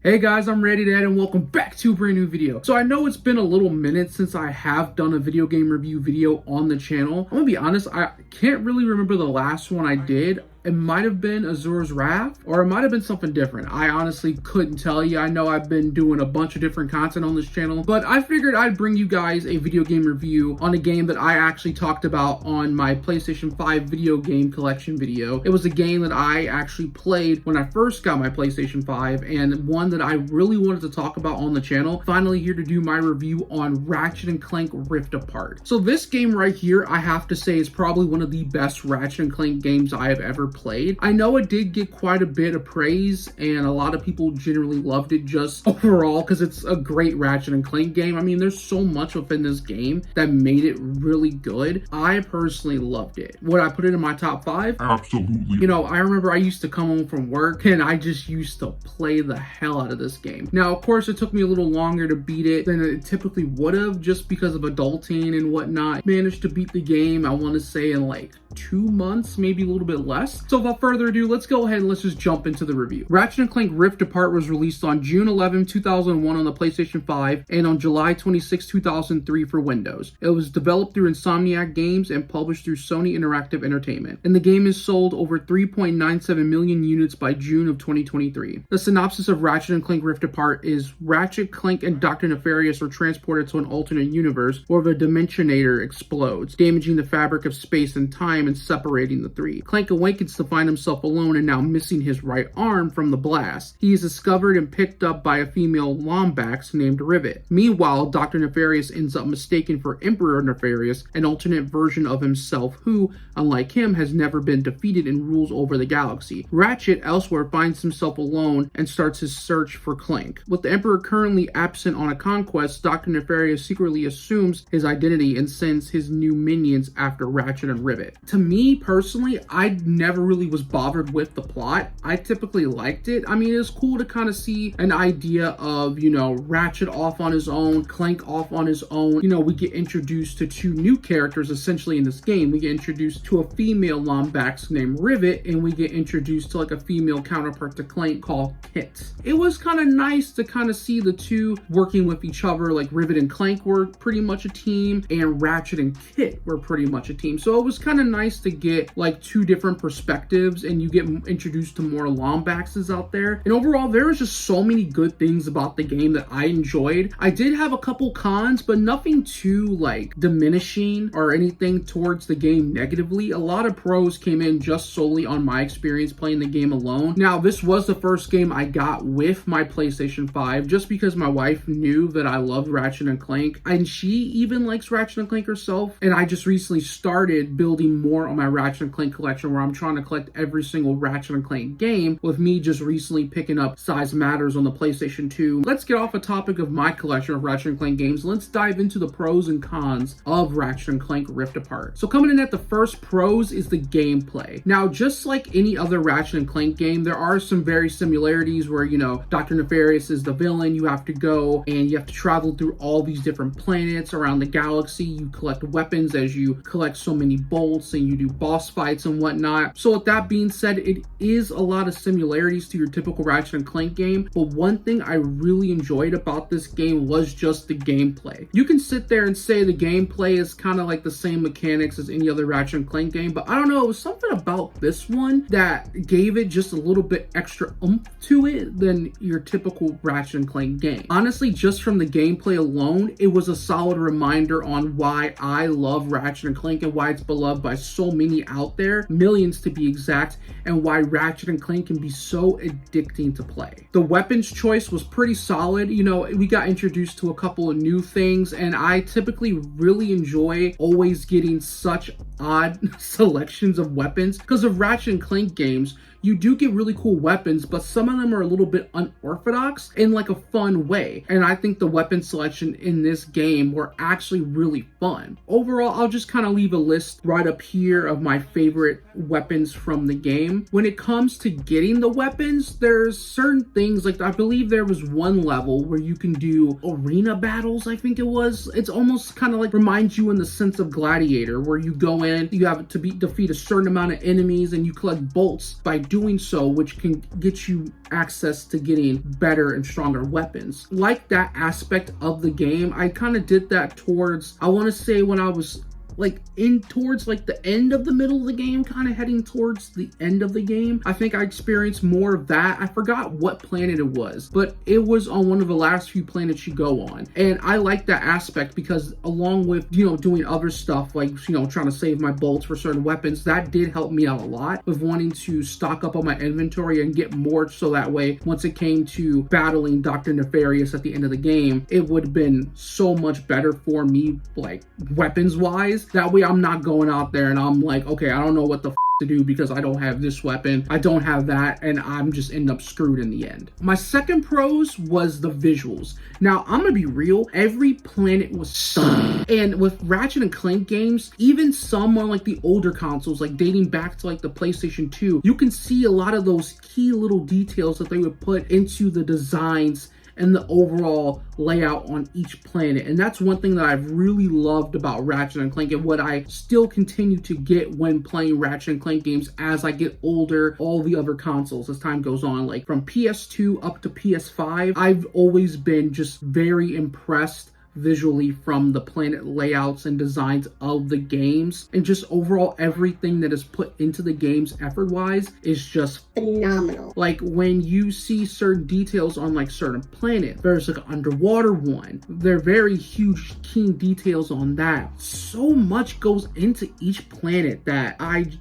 Hey guys, I'm Ratchet Clank and welcome back to a brand new video. So I know it's been a little minute since I have done a video game review video on the channel. I'm gonna be honest, I can't really remember the last one I did. It might have been Azura's Wrath, or it might have been something different. I honestly couldn't tell you. I know I've been doing a bunch of different content on this channel, but I figured I'd bring you guys a video game review on a game that I actually talked about on my PlayStation 5 video game collection video. It was a game that I actually played when I first got my PlayStation 5, and one that I really wanted to talk about on the channel. Finally here to do my review on Ratchet & Clank Rift Apart. So this game right here, I have to say, is probably one of the best Ratchet & Clank games I have ever played. I know it did get quite a bit of praise and a lot of people generally loved it just overall because it's a great Ratchet & Clank game. I mean, there's so much within this game that made it really good. I personally loved it. Would I put it in my top 5? Absolutely. You know, I remember I used to come home from work and I just used to play the hell out of this game. Now, of course, it took me a little longer to beat it than it typically would have just because of adulting and whatnot. Managed to beat the game, I want to say, in like 2 months, maybe a little bit less. So without further ado, let's go ahead and let's just jump into the review. Ratchet & Clank Rift Apart was released on June 11, 2001 on the PlayStation 5 and on July 26, 2003 for Windows. It was developed through Insomniac Games and published through Sony Interactive Entertainment. And the game has sold over 3.97 million units by June of 2023. The synopsis of Ratchet & Clank Rift Apart is Ratchet, Clank, and Dr. Nefarious are transported to an alternate universe where the Dimensionator explodes, damaging the fabric of space and time and separating the three. Clank awakens to find himself alone and now missing his right arm from the blast. He is discovered and picked up by a female Lombax named Rivet. Meanwhile, Dr. Nefarious ends up mistaken for Emperor Nefarious, an alternate version of himself who, unlike him, has never been defeated and rules over the galaxy. Ratchet, elsewhere, finds himself alone and starts his search for Clank. With the Emperor currently absent on a conquest, Dr. Nefarious secretly assumes his identity and sends his new minions after Ratchet and Rivet. To me, personally, I never really was bothered with the plot. I typically liked it. I mean, it's cool to kind of see an idea of, you know, Ratchet off on his own, Clank off on his own. You know, we get introduced to 2 new characters essentially in this game. We get introduced to a female Lombax named Rivet, and we get introduced to like a female counterpart to Clank called Kit. It was kind of nice to kind of see the 2 working with each other. Like Rivet and Clank were pretty much a team, and Ratchet and Kit were pretty much a team. So it was kind of nice to get like 2 different perspectives, and you get introduced to more Lombaxes out there. And overall, there was just so many good things about the game that I enjoyed. I did have a couple cons, but nothing too like diminishing or anything towards the game negatively. A lot of pros came in just solely on my experience playing the game alone. Now, this was the first game I got with my PlayStation 5 just because my wife knew that I loved Ratchet and Clank, and she even likes Ratchet and Clank herself. And I just recently started building more on my Ratchet and Clank collection where I'm trying to collect every single Ratchet and Clank game, with me just recently picking up Size Matters on the PlayStation 2. Let's get off the topic of my collection of Ratchet and Clank games. Let's dive into the pros and cons of Ratchet and Clank Rift Apart. So coming in at the first pros is the gameplay. Now, just like any other Ratchet and Clank game, there are some very similarities where, you know, Dr. Nefarious is the villain. You have to go and you have to travel through all these different planets around the galaxy. You collect weapons as you collect so many bolts, and you do boss fights and whatnot. So with that being said, it is a lot of similarities to your typical Ratchet and Clank game, but one thing I really enjoyed about this game was just the gameplay. You can sit there and say the gameplay is kind of like the same mechanics as any other Ratchet and Clank game, but I don't know, it was something about this one that gave it just a little bit extra oomph to it than your typical Ratchet and Clank game. Honestly, just from the gameplay alone, it was a solid reminder on why I love Ratchet and Clank and why it's beloved by so many out there, millions to be exact, and why Ratchet and Clank can be so addicting to play. The weapons choice was pretty solid. You know, we got introduced to a couple of new things, and I typically really enjoy always getting such odd selections of weapons because of Ratchet and Clank games. You do get really cool weapons, but some of them are a little bit unorthodox in like a fun way. And I think the weapon selection in this game were actually really fun. Overall, I'll just kind of leave a list right up here of my favorite weapons from the game. When it comes to getting the weapons, there's certain things, like I believe there was one level where you can do arena battles, I think it was. It's almost kind of like reminds you in the sense of Gladiator, where you go in, you have to defeat a certain amount of enemies, and you collect bolts by doing so, which can get you access to getting better and stronger weapons. Like that aspect of the game, I kind of did that towards, I want to say when I was like in towards like the end of the middle of the game, kind of heading towards the end of the game. I think I experienced more of that. I forgot what planet it was, but it was on one of the last few planets you go on. And I like that aspect because along with, you know, doing other stuff like, you know, trying to save my bolts for certain weapons, that did help me out a lot with wanting to stock up on my inventory and get more, so that way once it came to battling Dr. Nefarious at the end of the game, it would have been so much better for me, like weapons wise. That way I'm not going out there and I'm like, okay, I don't know what the to do because I don't have this weapon, I don't have that, and I'm just end up screwed in the end. My second pros was the visuals. Now, I'm gonna be real, every planet was stunning. And with Ratchet and Clank games, even some on like the older consoles, like dating back to like the PlayStation 2, you can see a lot of those key little details that they would put into the designs and the overall layout on each planet. And that's one thing that I've really loved about Ratchet and Clank, and what I still continue to get when playing Ratchet and Clank games as I get older, all the other consoles as time goes on. Like from PS2 up to PS5, I've always been just very impressed visually from the planet layouts and designs of the games, and just overall everything that is put into the games effort wise is just phenomenal. Like when you see certain details on like certain planets, there's like an underwater one, they're very huge keen details on that. So much goes into each planet that I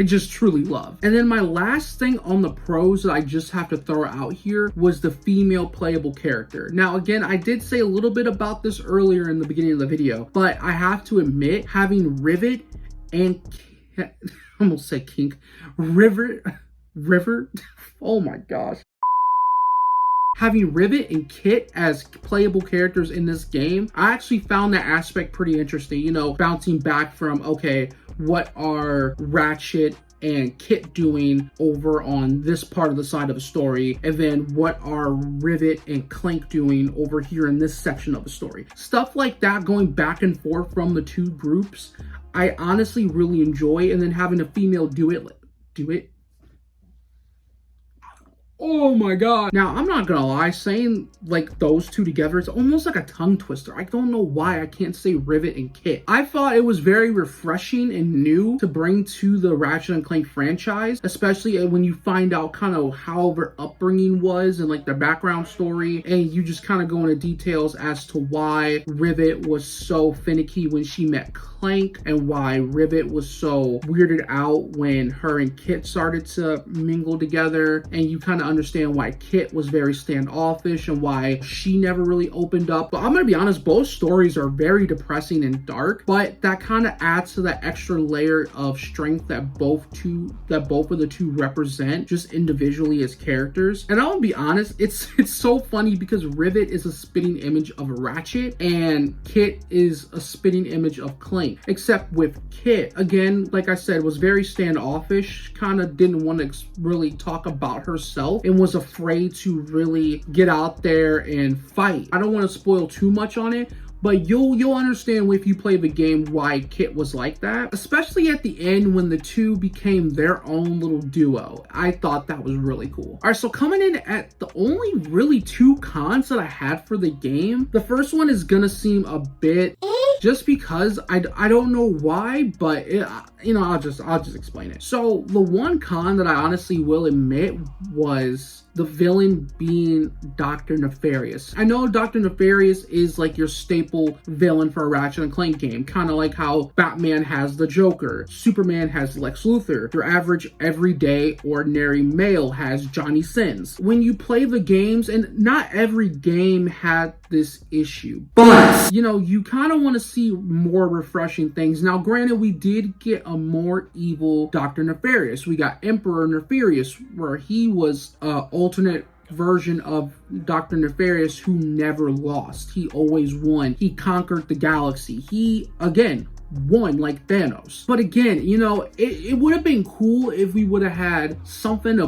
just truly love. And then my last thing on the pros that I just have to throw out here was the female playable character. Now again, I did say a little bit about this earlier in the beginning of the video, but I have to admit, having Rivet and I almost said Kink, River, oh my gosh. Having Rivet and Kit as playable characters in this game, I actually found that aspect pretty interesting. You know, bouncing back from, okay, what are Ratchet and Kit doing over on this part of the side of the story, and then what are Rivet and Clank doing over here in this section of the story. Stuff like that, going back and forth from the two groups, I honestly really enjoy. And then having a female do it. Oh my god. Now, I'm not gonna lie, saying like those two together is almost like a tongue twister. I don't know why I can't say Rivet and Kit. I thought it was very refreshing and new to bring to the Ratchet and Clank franchise, especially when you find out kind of how their upbringing was and like their background story, and you just kind of go into details as to why Rivet was so finicky when she met Clank, and why Rivet was so weirded out when her and Kit started to mingle together, and you kind of understand why Kit was very standoffish and why she never really opened up. But I'm gonna be honest, both stories are very depressing and dark, but that kind of adds to that extra layer of strength that both of the two represent just individually as characters. And I'll be honest, it's so funny because Rivet is a spitting image of Ratchet and Kit is a spitting image of Clank, except with Kit, again, like I said, was very standoffish, kind of didn't want to really talk about herself, and was afraid to really get out there and fight. I don't want to spoil too much on it, but you'll understand if you play the game why Kit was like that, especially at the end when the two became their own little duo. I thought that was really cool. All right, so coming in at the only really two cons that I had for the game, the first one is gonna seem a bit, just because I don't know why, but I'll just explain it. So the one con that I honestly will admit was the villain being Dr. Nefarious. I know Dr. Nefarious is like your staple villain for a Ratchet and Clank game, kind of like how Batman has the Joker, Superman has Lex Luthor, your average everyday ordinary male has Johnny Sins. When you play the games, and not every game had this issue, but you kind of want to see more refreshing things. Now granted, we did get a more evil Dr. Nefarious. We got Emperor Nefarious, where he was alternate version of Dr. Nefarious who never lost. He always won. He conquered the galaxy. He, again, won like Thanos. But again, it would have been cool if we would have had something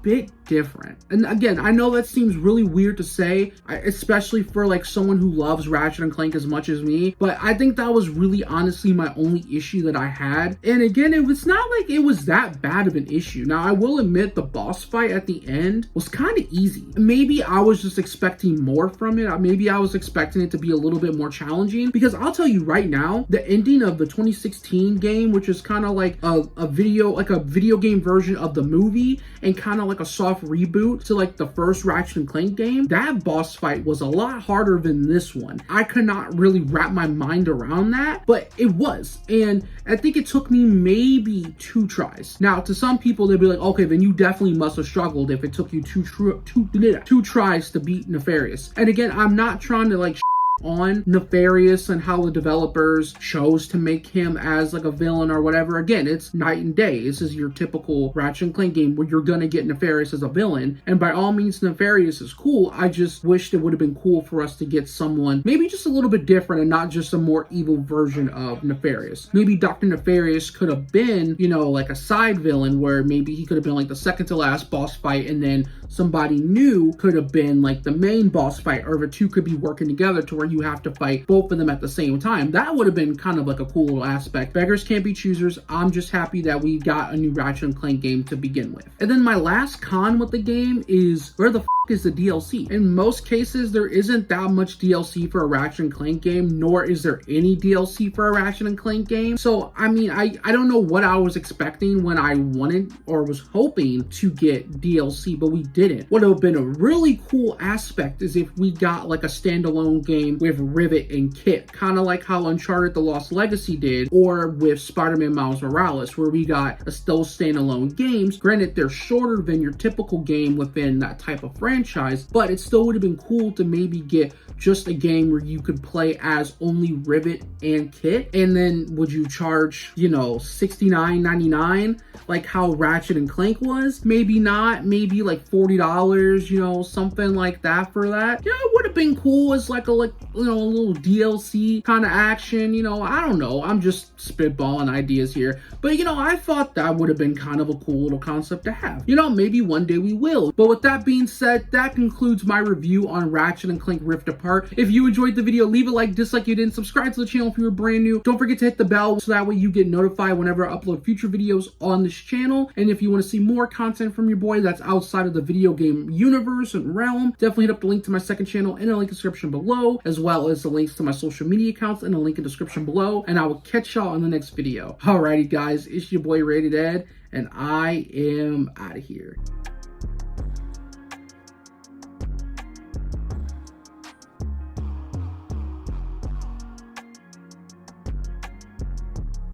bit different. And again, I know that seems really weird to say, especially for like someone who loves Ratchet and Clank as much as me, but I think that was really honestly my only issue that I had. And again, it was not like it was that bad of an issue. Now, I will admit the boss fight at the end was kind of easy. Maybe I was just expecting more from it. Maybe I was expecting it to be a little bit more challenging, because I'll tell you right now, the ending of the 2016 game, which is kind of like a video game version of the movie and kind of like a soft reboot to like the first Ratchet and Clank game, that boss fight was a lot harder than this one. I could not really wrap my mind around that, but it was. And I think it took me maybe 2 tries. Now, to some people, they'll be like, okay, then you definitely must have struggled if it took you two tries to beat Nefarious. And again, I'm not trying to like on Nefarious and how the developers chose to make him as like a villain or whatever. Again, it's night and day. This is your typical Ratchet and Clank game where you're gonna get Nefarious as a villain, and by all means Nefarious is cool. I just wished it would have been cool for us to get someone maybe just a little bit different and not just a more evil version of Nefarious. Maybe Dr. Nefarious could have been, you know, like a side villain where maybe he could have been like the second to last boss fight, and then somebody new could have been like the main boss fight, or the two could be working together to where you have to fight both of them at the same time. That would have been kind of like a cool little aspect. Beggars can't be choosers. I'm just happy that we got a new Ratchet and Clank game to begin with. And then my last con with the game is, where the is the DLC. In most cases, there isn't that much DLC for a Ratchet and Clank game, nor is there any DLC for a Ratchet and Clank game. So, I mean, I don't know what I was expecting when I wanted or was hoping to get DLC, but we didn't. What would have been a really cool aspect is if we got like a standalone game with Rivet and Kit, kind of like how Uncharted The Lost Legacy did, or with Spider-Man Miles Morales, where we got those standalone games. Granted, they're shorter than your typical game within that type of franchise, but it still would have been cool to maybe get just a game where you could play as only Rivet and Kit, and then would you charge, you know, $69.99 like how Ratchet and Clank was? Maybe not, maybe like $40, you know, something like that for that. Yeah, it would have been cool as like a little DLC kind of action, you know. I don't know, I'm just spitballing ideas here, but you know, I thought that would have been kind of a cool little concept to have. You know, maybe one day we will. But with that being said, that concludes my review on Ratchet and Clank Rift Apart. If you enjoyed the video, leave a like, dislike you didn't, subscribe to the channel if you were brand new. Don't forget to hit the bell so that way you get notified whenever I upload future videos on this channel. And if you want to see more content from your boy that's outside of the video game universe and realm, definitely hit up the link to my second channel in the link description below, as well as the links to my social media accounts in the link in the description below. And I will catch y'all in the next video. Alrighty guys, it's your boy Rated Ed, and I am out of here.